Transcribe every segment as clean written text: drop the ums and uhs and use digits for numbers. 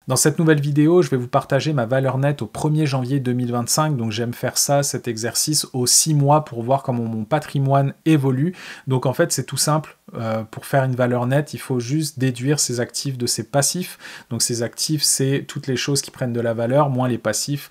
Dans cette nouvelle vidéo, je vais vous partager ma valeur nette au 1er janvier 2025. Donc j'aime faire ça, cet exercice, aux 6 mois pour voir comment mon patrimoine évolue. Donc en fait, c'est tout simple. Pour faire une valeur nette, il faut juste déduire ses actifs de ses passifs. Donc ses actifs, c'est toutes les choses qui prennent de la valeur, moins les passifs,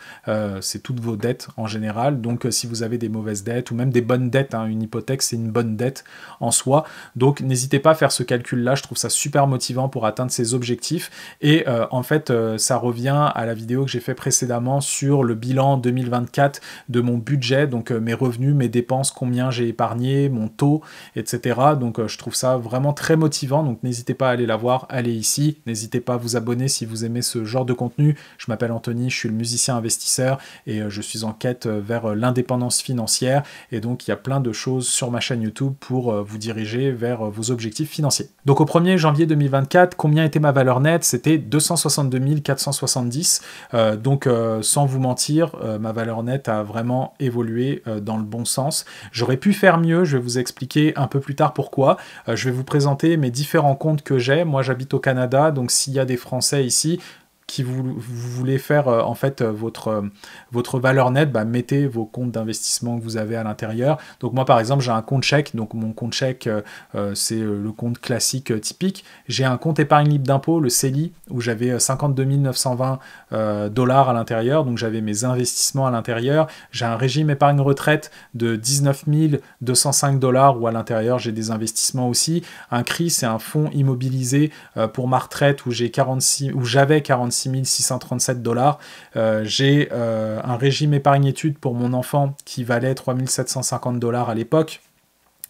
c'est toutes vos dettes en général. Donc si vous avez des mauvaises dettes ou même des bonnes dettes, hein, une hypothèque, c'est une bonne dette en soi. Donc n'hésitez pas à faire ce calcul-là, je trouve ça super motivant pour atteindre ces objectifs. Et en fait, ça revient à la vidéo que j'ai fait précédemment sur le bilan 2024 de mon budget, donc mes revenus, mes dépenses, combien j'ai épargné, mon taux, etc. Donc je trouve ça vraiment très motivant, donc n'hésitez pas à aller la voir, allez ici, n'hésitez pas à vous abonner si vous aimez ce genre de contenu. Je m'appelle Anthony, je suis le musicien investisseur et je suis en quête vers l'indépendance financière, et donc il y a plein de choses sur ma chaîne YouTube pour vous diriger vers vos objectifs financiers. Donc au 1er janvier 2024, combien était ma valeur nette? C'était 262 470, donc sans vous mentir, ma valeur nette a vraiment évolué dans le bon sens. J'aurais pu faire mieux, je vais vous expliquer un peu plus tard pourquoi. Je vais vous présenter mes différents comptes que j'ai. Moi, j'habite au Canada, donc s'il y a des Français ici qui vous voulez faire en fait votre valeur nette, bah, mettez vos comptes d'investissement que vous avez à l'intérieur. Donc moi par exemple j'ai un compte chèque, donc mon compte chèque c'est le compte classique typique. J'ai un compte épargne libre d'impôt, le CELI, où j'avais 52 920 dollars à l'intérieur, donc j'avais mes investissements à l'intérieur. J'ai un régime épargne retraite de 19 205 dollars où à l'intérieur j'ai des investissements aussi. Un CRI, c'est un fonds immobilisé pour ma retraite où j'avais 46 637 dollars. J'ai un régime épargne études pour mon enfant qui valait 3 750 dollars à l'époque.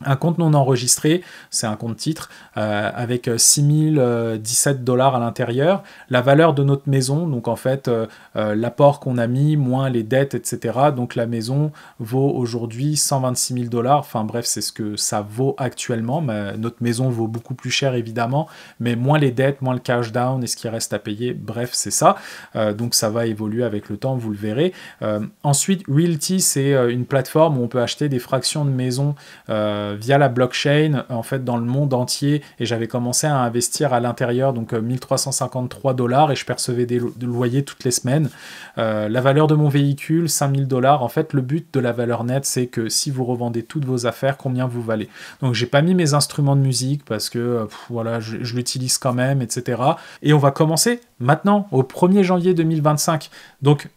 Un compte non enregistré, c'est un compte titre, avec 6017 dollars à l'intérieur. La valeur de notre maison, donc en fait, l'apport qu'on a mis, moins les dettes, etc. Donc la maison vaut aujourd'hui 126 000 dollars. Enfin bref, c'est ce que ça vaut actuellement. Mais notre maison vaut beaucoup plus cher, évidemment, mais moins les dettes, moins le cash down et ce qui reste à payer. Bref, c'est ça. Donc ça va évoluer avec le temps, vous le verrez. Ensuite, Realty, c'est une plateforme où on peut acheter des fractions de maisons via la blockchain en fait dans le monde entier, et j'avais commencé à investir à l'intérieur, donc 1353 dollars, et je percevais des loyers toutes les semaines. La valeur de mon véhicule, 5000 dollars. En fait, le but de la valeur nette, c'est que si vous revendez toutes vos affaires, combien vous valez. Donc j'ai pas mis mes instruments de musique parce que voilà, je l'utilise quand même, etc. Et on va commencer maintenant au 1er janvier 2025. Donc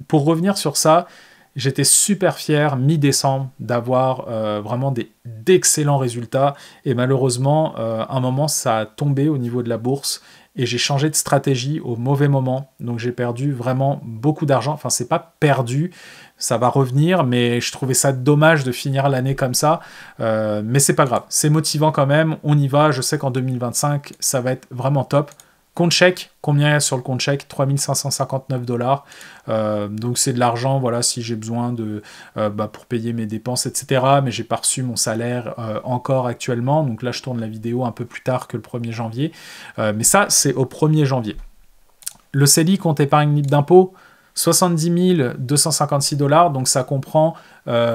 pour revenir sur ça, j'étais super fier, mi-décembre, d'avoir vraiment d'excellents résultats. Et malheureusement, à un moment, ça a tombé au niveau de la bourse. Et j'ai changé de stratégie au mauvais moment. Donc j'ai perdu vraiment beaucoup d'argent. Enfin, c'est pas perdu, ça va revenir. Mais je trouvais ça dommage de finir l'année comme ça. Mais c'est pas grave, c'est motivant quand même. On y va, je sais qu'en 2025, ça va être vraiment top. Compte chèque, combien il y a sur le compte chèque? 3559 dollars. Donc c'est de l'argent, voilà, si j'ai besoin de pour payer mes dépenses, etc. Mais j'ai pas reçu mon salaire encore actuellement. Donc là, je tourne la vidéo un peu plus tard que le 1er janvier. Mais ça, c'est au 1er janvier. Le CELI, compte épargne libre d'impôt, 70 256 dollars. Donc ça comprend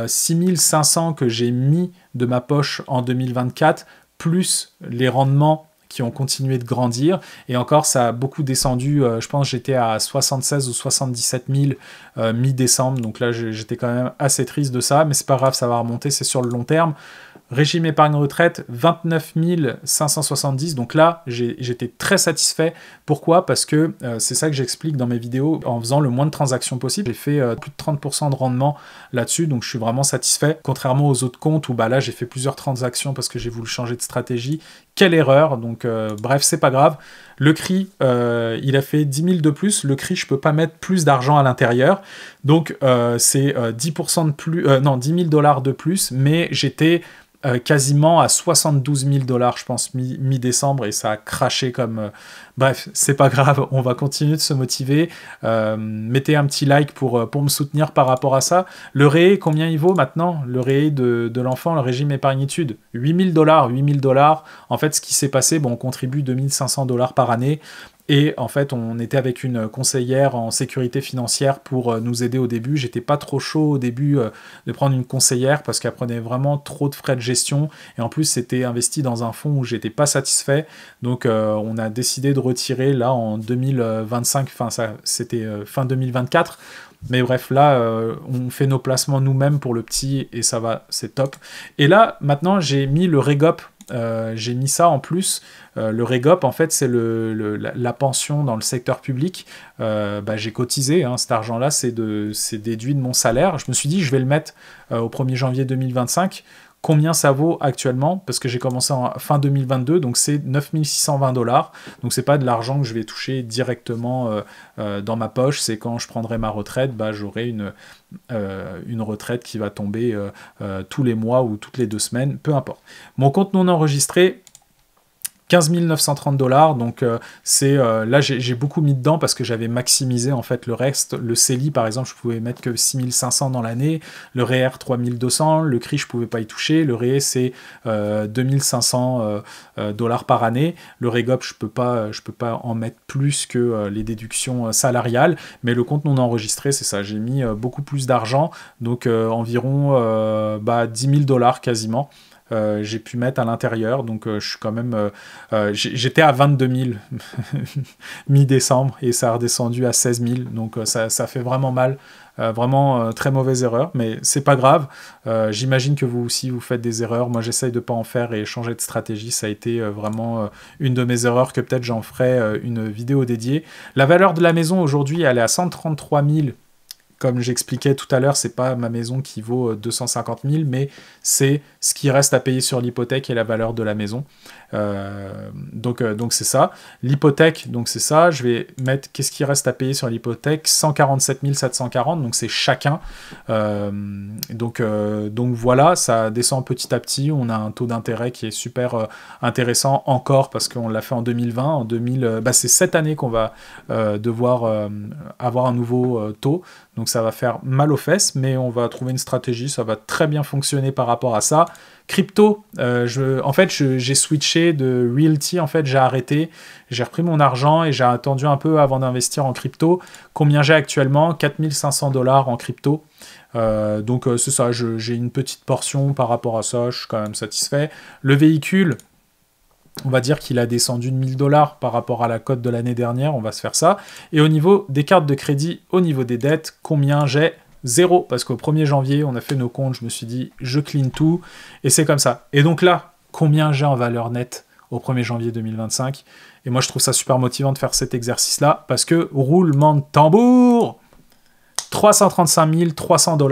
6 500 que j'ai mis de ma poche en 2024, plus les rendements qui ont continué de grandir, et encore ça a beaucoup descendu, je pense que j'étais à 76 ou 77 000 mi-décembre, donc là j'étais quand même assez triste de ça, mais c'est pas grave, ça va remonter, c'est sur le long terme. Régime épargne retraite, 29 570, donc là j'étais très satisfait. Pourquoi? Parce que c'est ça que j'explique dans mes vidéos, en faisant le moins de transactions possible, j'ai fait plus de 30% de rendement là-dessus, donc je suis vraiment satisfait, contrairement aux autres comptes où bah, là j'ai fait plusieurs transactions parce que j'ai voulu changer de stratégie. Quelle erreur, donc bref, c'est pas grave. Le CRI, il a fait 10 000 de plus. Le CRI, je peux pas mettre plus d'argent à l'intérieur, donc c'est 10% de plus, non, 10 000 dollars de plus, mais j'étais quasiment à 72 000 dollars, je pense, mi-décembre, et ça a craché comme... Bref, c'est pas grave, on va continuer de se motiver. Mettez un petit like pour me soutenir par rapport à ça. Le REE, combien il vaut maintenant? Le REE de l'enfant, le régime épargne études, 8 000 dollars. 8 000 dollars. En fait, ce qui s'est passé, bon, on contribue 2 500 dollars par année. Et en fait, on était avec une conseillère en sécurité financière pour nous aider au début. J'étais pas trop chaud au début de prendre une conseillère parce qu'elle prenait vraiment trop de frais de gestion. Et en plus, c'était investi dans un fonds où j'étais pas satisfait. Donc, on a décidé de retirer là en 2025. Enfin, ça, c'était fin 2024. Mais bref, là, on fait nos placements nous-mêmes pour le petit et ça va, c'est top. Et là, maintenant, j'ai mis le Régop. J'ai mis ça en plus. Le Régop, en fait, c'est la pension dans le secteur public. J'ai cotisé, hein, cet argent-là, c'est déduit de mon salaire. Je me suis dit, je vais le mettre au 1er janvier 2025. Combien ça vaut actuellement? Parce que j'ai commencé en fin 2022, donc c'est 9620 $. Donc c'est pas de l'argent que je vais toucher directement dans ma poche. C'est quand je prendrai ma retraite, j'aurai une retraite qui va tomber tous les mois ou toutes les 2 semaines, peu importe. Mon compte non enregistré, 15 930 $, donc là j'ai beaucoup mis dedans parce que j'avais maximisé en fait le reste. Le CELI par exemple, je pouvais mettre que 6500 dans l'année, le REER 3200, le CRI je pouvais pas y toucher, le REE c'est 2500 $ par année, le Régop je peux pas en mettre plus que les déductions salariales, mais le compte non enregistré c'est ça, j'ai mis beaucoup plus d'argent, donc environ 10 000 $ quasiment. J'ai pu mettre à l'intérieur, donc je suis quand même... j'étais à 22 000 mi-décembre et ça a redescendu à 16 000, donc ça fait vraiment mal, vraiment très mauvaise erreur, mais c'est pas grave. J'imagine que vous aussi vous faites des erreurs, moi j'essaye de pas en faire et changer de stratégie, ça a été vraiment une de mes erreurs que peut-être j'en ferai une vidéo dédiée. La valeur de la maison aujourd'hui elle est à 133 000. Comme j'expliquais tout à l'heure, c'est pas ma maison qui vaut 250 000, mais c'est ce qui reste à payer sur l'hypothèque et la valeur de la maison. Donc c'est ça. L'hypothèque, donc c'est ça. Je vais mettre qu'est-ce qui reste à payer sur l'hypothèque, 147 740, donc c'est chacun. Donc voilà, ça descend petit à petit. On a un taux d'intérêt qui est super intéressant encore parce qu'on l'a fait en 2020. En 2000, c'est cette année qu'on va devoir avoir un nouveau taux. Donc ça va faire mal aux fesses, mais on va trouver une stratégie, ça va très bien fonctionner par rapport à ça. Crypto, j'ai switché de Realty, en fait j'ai arrêté, j'ai repris mon argent et j'ai attendu un peu avant d'investir en crypto. Combien j'ai actuellement? 4 500 $ en crypto. C'est ça, j'ai une petite portion par rapport à ça, je suis quand même satisfait. Le véhicule, on va dire qu'il a descendu de 1000 $ par rapport à la cote de l'année dernière, on va se faire ça. Et au niveau des cartes de crédit, au niveau des dettes, combien j'ai? 0, parce qu'au 1er janvier, on a fait nos comptes, je me suis dit, je clean tout, et c'est comme ça. Et donc là, combien j'ai en valeur nette au 1er janvier 2025? Et moi, je trouve ça super motivant de faire cet exercice-là, parce que, roulement de tambour, 335 300 $.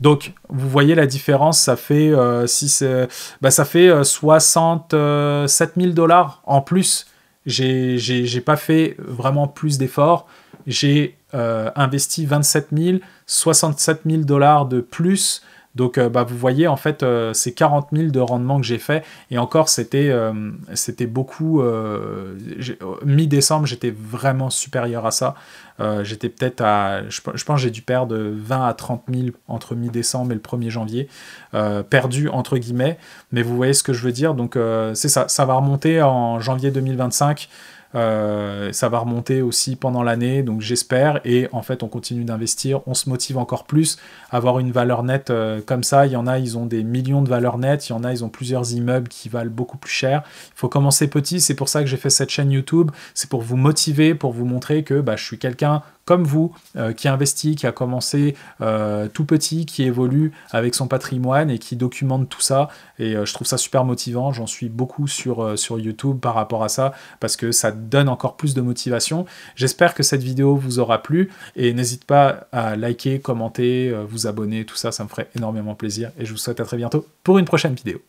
Donc, vous voyez la différence, ça fait, ça fait 67 000 $ en plus. J'ai pas fait vraiment plus d'efforts. J'ai investi 27 000, 67 000 $ de plus. Donc, vous voyez, en fait, c'est 40 000 de rendement que j'ai fait. Et encore, c'était beaucoup... mi-décembre, j'étais vraiment supérieur à ça. J'étais peut-être à... Je pense que j'ai dû perdre 20 à 30 000 entre mi-décembre et le 1er janvier. Perdu, entre guillemets. Mais vous voyez ce que je veux dire. Donc, c'est ça. Ça va remonter en janvier 2025. Ça va remonter aussi pendant l'année, donc j'espère, et en fait on continue d'investir, on se motive encore plus, avoir une valeur nette comme ça. Il y en a, ils ont des millions de valeurs nettes, il y en a, ils ont plusieurs immeubles qui valent beaucoup plus cher. Il faut commencer petit, c'est pour ça que j'ai fait cette chaîne YouTube, c'est pour vous motiver, pour vous montrer que je suis quelqu'un comme vous, qui investit, qui a commencé tout petit, qui évolue avec son patrimoine et qui documente tout ça. Et je trouve ça super motivant. J'en suis beaucoup sur YouTube par rapport à ça, parce que ça donne encore plus de motivation. J'espère que cette vidéo vous aura plu. Et n'hésitez pas à liker, commenter, vous abonner, tout ça, ça me ferait énormément plaisir. Et je vous souhaite à très bientôt pour une prochaine vidéo.